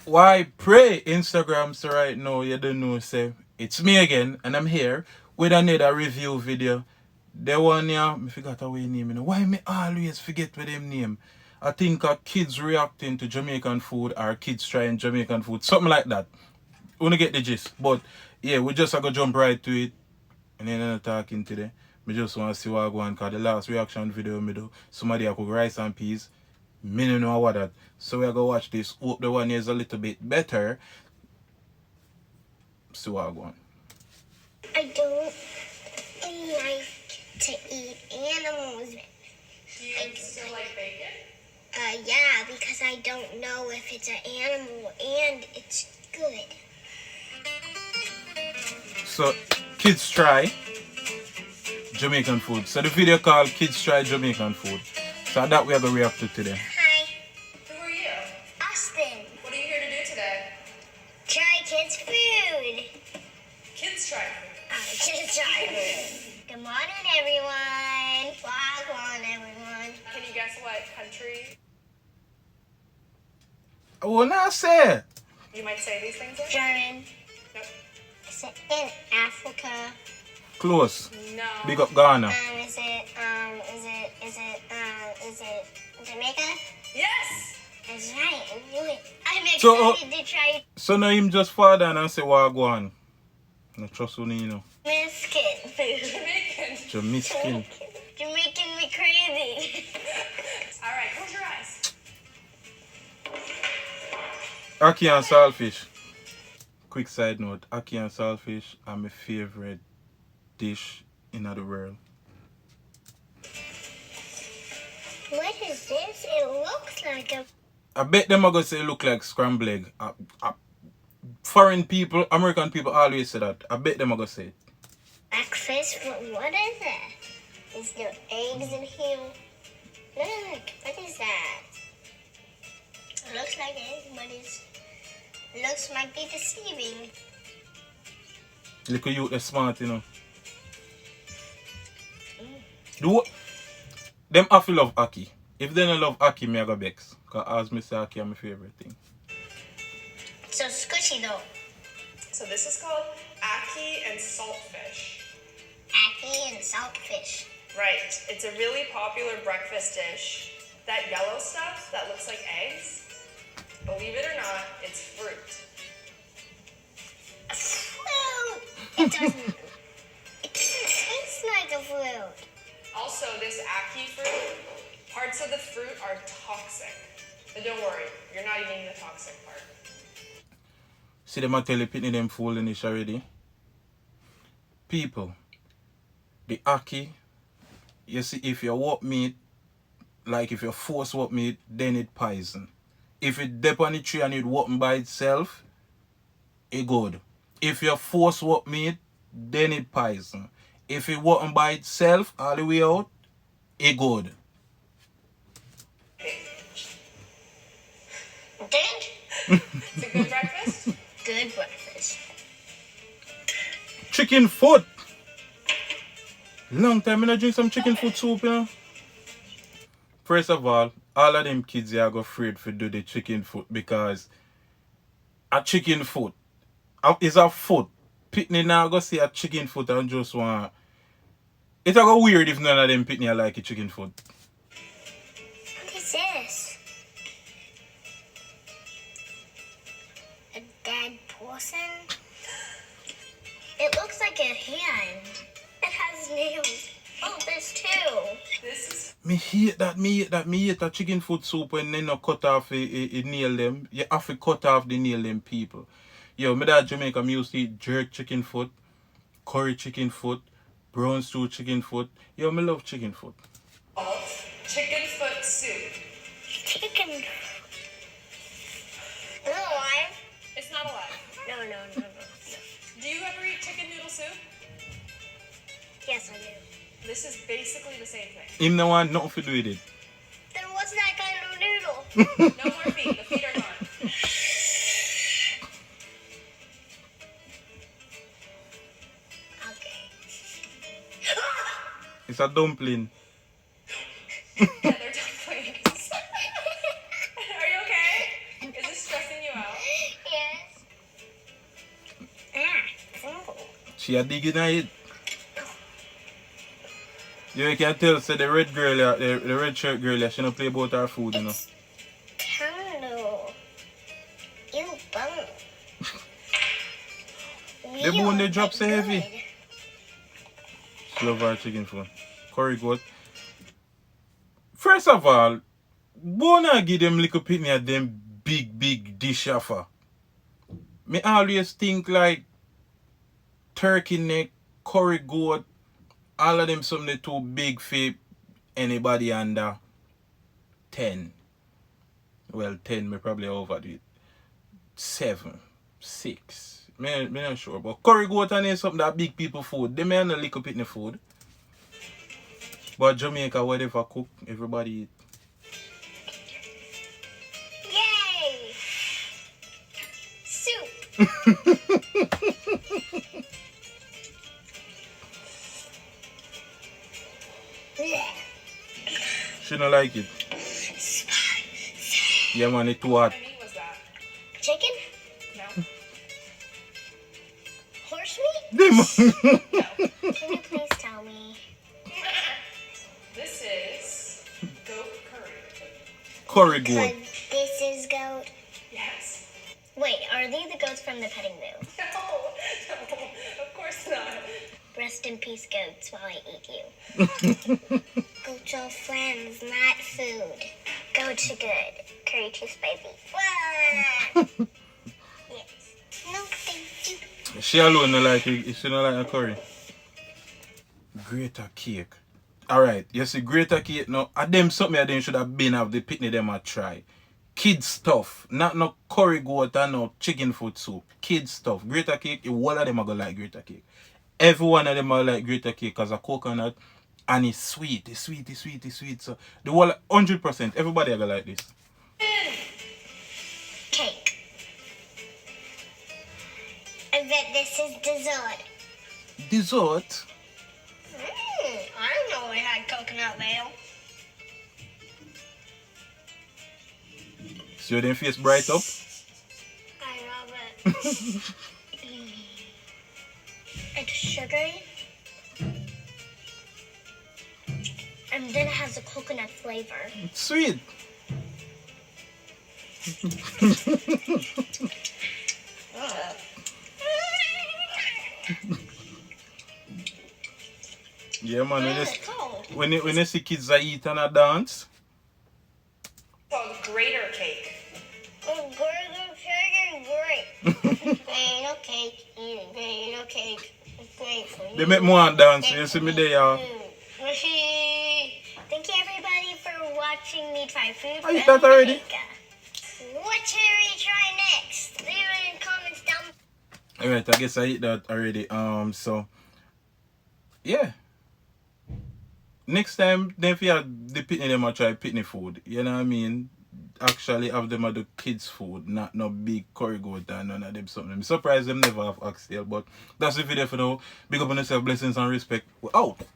Why pray Instagram so right now you don't know say it's me again and I'm here with another review video. The one here, I forgot how we name it. Why me always forget with them name? I think kids reacting to Jamaican food or kids trying Jamaican food. Something like that. Wanna get the gist. But yeah, we just gonna jump right to it. And then I'm talking today. I just want to see what I go on because the last reaction video I do, somebody I cook rice and peas. Me don't know what that. So we're gonna watch this. Hope the one is a little bit better. See what I go on. I don't like to eat animals. Do you still like bacon? Yeah, because I don't know if it's an animal and it's good. So kids try Jamaican food. So the video called Kids Try Jamaican Food. So that we are gonna react to today. Hi, Who are you? Austin. What are you here to do today? Try kids' food. Kids try food. Kids try food. Good morning, everyone. Wagwan, everyone. Can you guess what country I wanna say you might say these things in? German. Nope. Is it in Africa? close. No. Big up Ghana. Is it Jamaica? Yes! That's right, I knew it. I'm So, excited to try So now him just fall down and say what go on. No trust you know. Mexican food. Jamaican. Jamaican. You're making me crazy. All right, close your eyes. Ackee and saltfish. Quick side note, ackee and saltfish are my favorite dish in the world. What is this? It looks like a... I bet them are going to say it look like scrambled egg. Foreign people, American people always say that. I bet them are going to say it. breakfast, but what is it? Is there eggs in here? Look, what is that? It looks like eggs, but looks might be deceiving. Look at you, they're smart, you know. Them have to love ackee. If they don't love ackee, me I go vex. Because as me say, ackee is my favorite thing. So squishy though. So this is called ackee and saltfish. Ackee and saltfish. Right. It's a really popular breakfast dish. That yellow stuff that looks like eggs, believe it or not, it's fruit. Fruit! It doesn't taste like a fruit. Also, this ackee fruit, parts of the fruit are toxic. But don't worry, you're not eating the toxic part. See them I tell you pitney them fool in this already. People, the ackee, you see if you walk meat, like if you force walk meat, then it poison. If it dip on the tree and it walking by itself, it good. If you force walk meat, then it poison. If it walking by itself all the way out, it good. Good? It's a good breakfast? Good breakfast. Chicken foot. Long time I not drink some chicken foot soup, you know. First of all of them kids here go afraid to do the chicken foot because a chicken foot is a foot. Pitney now go see a chicken foot and just want. It's a go weird if none of them pitney like a chicken foot. What is this? A dead person? It looks like a hand. It has nails. Oh, there's two. This is Me hate that chicken foot soup when they not cut off a nail them. You have to cut off the nail them people. Yo, me that Jamaica me used to eat jerk chicken foot, curry chicken foot, brown stew chicken foot. Yo, me love chicken foot. called chicken foot soup. Chicken. Is it alive? It's not alive. No. Do you ever eat chicken noodle soup? Yes, I do. This is basically the same thing. Him no want nothing to do with it. Then what's that kind of noodle? No more feet. The feet are gone. Okay. It's a dumpling. Yeah, they're dumplings. Are you okay? Is this stressing you out? She a dig in it. You can tell, say the red girl, the red shirt girl, she don't play about her food, you know. Candle. You bum. The bone they drop so heavy. She love her chicken food. Curry goat. First of all, wanna give them little pitney at them big dish offer. Me always think like turkey neck, curry goat, all of them something too big for anybody under 10. Well, 10 me probably overdo it. 7, 6. Me not sure. But curry goat and is something that big people food. They may not little pitney food. But Jamaica, whatever cook, everybody eat. Yay! Soup. She don't like it. Yeah man, it's too hot. What kind of meat was that? Chicken? No. Horse meat? Them. No. Can you please tell me? This is goat curry. Curry goat. Because this is goat. Yes. Wait, are they the goats from the petting zoo? No, of course not. Rest in peace, goats, while I eat you. Goats are friends, not food. Goats are good. Curry too spicy. Yes. No, thank you. She alone don't like it. She don't like a curry. Greater cake. Alright, you see greater cake now. At them something them should have been have the pitney them a try. Kid stuff. Not no curry goat and no chicken foot soup. Kid stuff. Greater cake, all of them are gonna like greater cake. Every one of them are like greater cake because of coconut and it's sweet. It's sweet. So the whole 100%, everybody are gonna like this. Cake. I bet this is dessert. Dessert. I didn't know we had coconut veil. So your face bright up. I love it. It's sugary. And then it has a coconut flavor. It's sweet. Yeah man, It's cold. when you see kids a eat and a dance. It's called grater cake. Oh, burger cake is great. Potato cake, potato cake. It's great for you. They make more dance. You see me there, y'all. Thank you everybody for watching me try food. Oh, you from thought already? Jamaica. What should we try next? Leave it in comments down. Alright, I guess I eat that already. So yeah. Next time, then if you have the pitney them a try pitney food. You know what I mean? Actually have them at the kids' food, not no big curry goat and none of them something. I'm surprised them never have oxtail, but that's the video for now. Big up on yourself, blessings and respect. We're out.